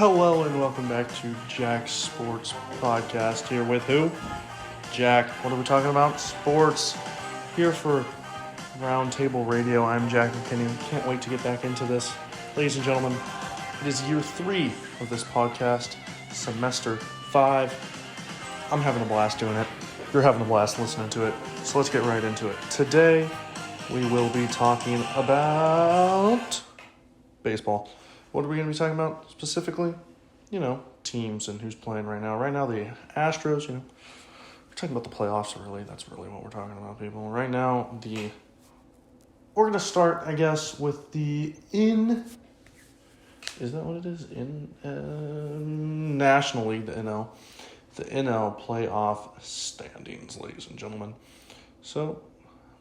Hello and welcome back to Jack's Sports Podcast. Here with who? Jack. What are we talking about? Sports. Here for Roundtable Radio. I'm Jack McKinnie. Can't wait to get back into this. Ladies and gentlemen, it is year 3 of this podcast, semester 5. I'm having a blast doing it. You're having a blast listening to it. So let's get right into it. Today, we will be talking about baseball. What are we going to be talking about specifically? Teams and who's playing right now. Right now, the Astros, we're talking about the playoffs, really. That's really what we're talking about, people. Right now, we're going to start, I guess, with is that what it is? National League, the NL. The NL playoff standings, ladies and gentlemen. So,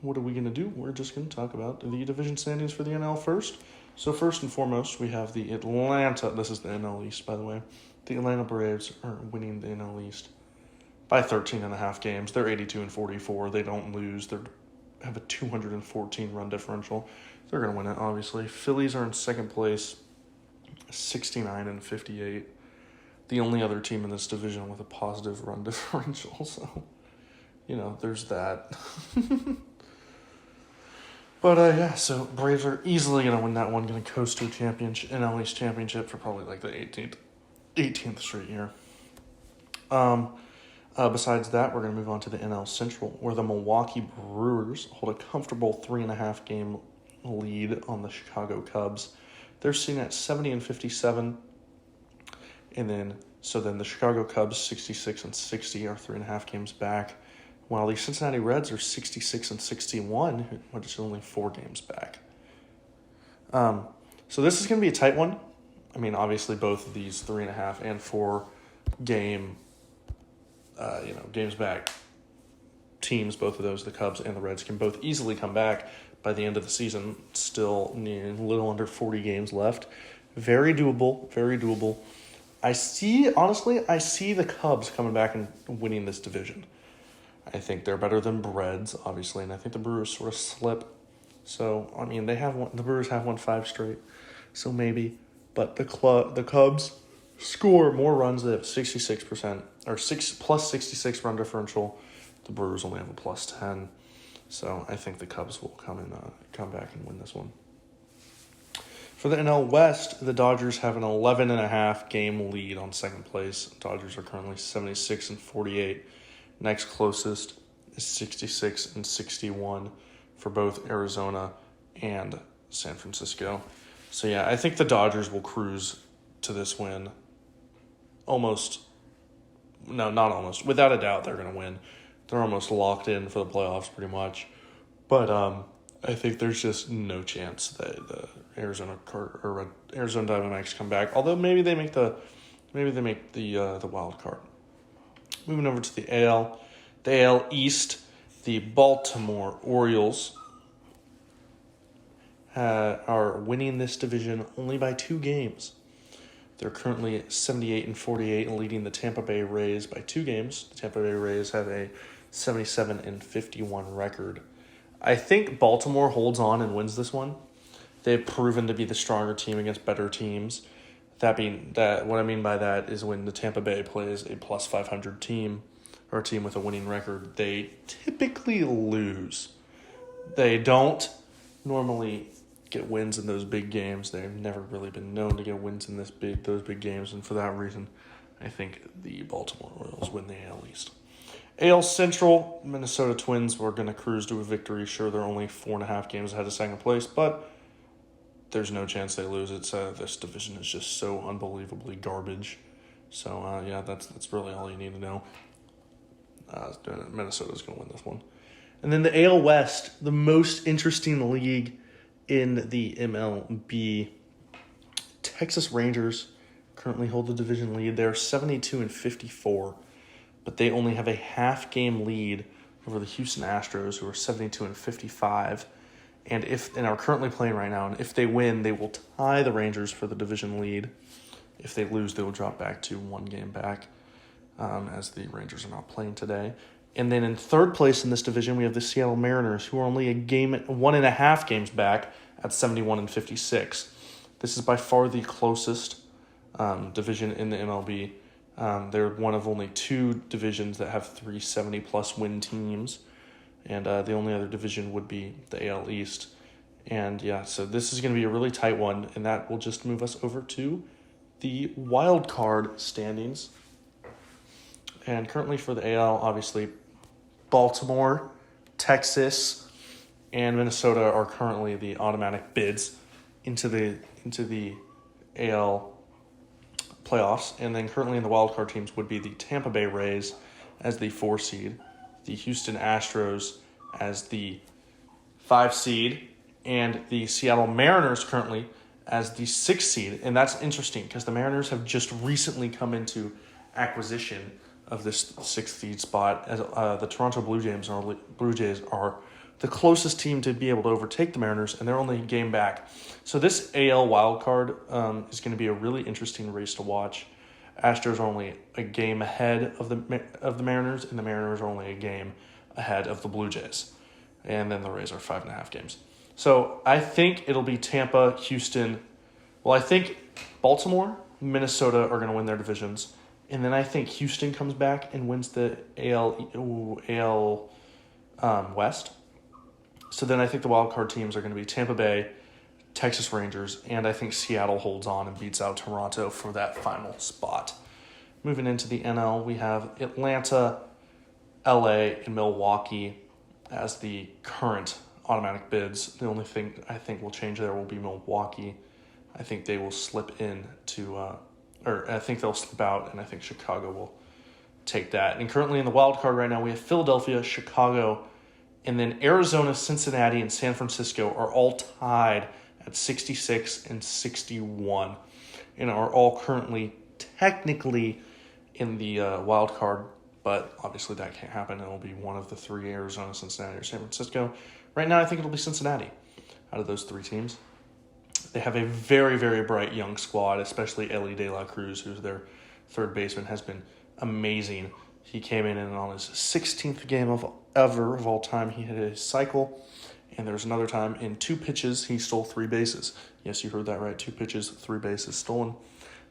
what are we going to do? We're just going to talk about the division standings for the NL first. So first and foremost, we have the this is the NL East, by the way. The Atlanta Braves are winning the NL East by 13.5 games. They're 82-44. They don't lose. They have a 214-run differential. They're going to win it, obviously. Phillies are in second place, 69-58. The only other team in this division with a positive run differential. So, there's that. But, so Braves are easily going to win that one, going to coast to a NL East championship for probably like the 18th straight year. Besides that, we're going to move on to the NL Central, where the Milwaukee Brewers hold a comfortable 3.5 game lead on the Chicago Cubs. They're sitting at 70-57, and then the Chicago Cubs 66-60 are 3.5 games back, while the Cincinnati Reds are 66-61, which is only 4 games back. So this is going to be a tight one. I mean, obviously both of these 3.5 and 4 games back teams, both of those, the Cubs and the Reds, can both easily come back by the end of the season. Still a little under 40 games left. Very doable, very doable. I see the Cubs coming back and winning this division. I think they're better than Reds, obviously, and I think the Brewers sort of slip. So, I mean, the Brewers have won 5 straight, so maybe. But the Cubs score more runs. They have 66%, or plus 66 run differential. The Brewers only have a plus 10. So I think the Cubs will come back and win this one. For the NL West, the Dodgers have an 11.5 game lead on second place. Dodgers are currently 76-48. Next closest is 66-61 for both Arizona and San Francisco. So, yeah, I think the Dodgers will cruise to this win. Without a doubt, they're going to win. They're almost locked in for the playoffs pretty much. But I think there's just no chance that the Arizona Diamondbacks come back. Although maybe they make the wild card. Moving over to the AL. The AL East, the Baltimore Orioles are winning this division only by 2 games. They're currently 78-48 and leading the Tampa Bay Rays by 2 games. The Tampa Bay Rays have a 77-51 record. I think Baltimore holds on and wins this one. They've proven to be the stronger team against better teams. What I mean by that is when the Tampa Bay plays a plus 500 team or a team with a winning record, they typically lose. They don't normally get wins in those big games. They've never really been known to get wins in those big games, and for that reason, I think the Baltimore Orioles win the AL East. AL Central, Minnesota Twins were going to cruise to a victory. Sure, they're only 4.5 games ahead of second place, but there's no chance they lose it. So this division is just so unbelievably garbage. So, that's really all you need to know. Minnesota's going to win this one. And then the AL West, the most interesting league in the MLB. Texas Rangers currently hold the division lead. They're 72-54, but they only have a half-game lead over the Houston Astros, who are 72-55. And are currently playing right now. And if they win, they will tie the Rangers for the division lead. If they lose, they will drop back to 1 game back, as the Rangers are not playing today. And then in third place in this division, we have the Seattle Mariners, who are only 1.5 games back at 71-56. This is by far the closest division in the MLB. They're one of only 2 divisions that have 3 70-plus win teams, and the only other division would be the AL East. And yeah, so this is going to be a really tight one, and that will just move us over to the wild card standings. And currently for the AL, obviously, Baltimore, Texas, and Minnesota are currently the automatic bids into the AL playoffs. And then currently in the wild card teams would be the Tampa Bay Rays as the 4 seed, the Houston Astros as the 5 seed, and the Seattle Mariners currently as the 6th seed. And that's interesting because the Mariners have just recently come into acquisition of this 6th seed spot, as the Toronto Blue Jays are the closest team to be able to overtake the Mariners, and they're only a game back. So this AL wildcard is going to be a really interesting race to watch. Astros are only a game ahead of the Mariners, and the Mariners are only a game ahead of the Blue Jays. And then the Rays are 5.5 games. So I think it'll be Tampa, Houston. Well, I think Baltimore, Minnesota are going to win their divisions. And then I think Houston comes back and wins the AL West. So then I think the wild card teams are going to be Tampa Bay, Texas Rangers, and I think Seattle holds on and beats out Toronto for that final spot. Moving into the NL, we have Atlanta, LA, and Milwaukee as the current automatic bids. The only thing I think will change there will be Milwaukee. I think they will slip I think they'll slip out, and I think Chicago will take that. And currently in the wild card right now, we have Philadelphia, Chicago, and then Arizona, Cincinnati, and San Francisco are all tied at 66 and 61 and are all currently technically in the wild card, but obviously that can't happen. It'll be one of the 3, Arizona, Cincinnati, or San Francisco. Right now, I think it'll be Cincinnati out of those 3 teams. They have a very, very bright young squad, especially Ellie De La Cruz, who's their third baseman, has been amazing. He came in and on his 16th game of all time, he hit a cycle, and there was another time in 2 pitches, he stole 3 bases. Yes, you heard that right, 2 pitches, 3 bases stolen.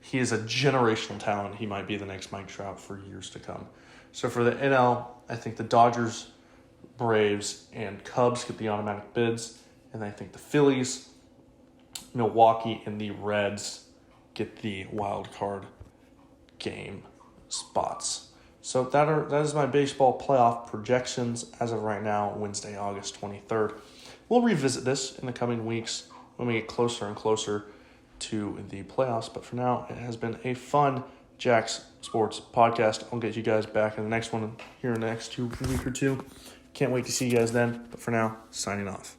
He is a generational talent. He might be the next Mike Trout for years to come. So for the NL, I think the Dodgers, Braves, and Cubs get the automatic bids, and I think the Phillies, Milwaukee, and the Reds get the wild card game spots. So that is my baseball playoff projections as of right now, Wednesday, August 23rd. We'll revisit this in the coming weeks when we get closer and closer to the playoffs. But for now, it has been a fun Jack's Sports podcast. I'll get you guys back in the next one here in the next week or two. Can't wait to see you guys then. But for now, signing off.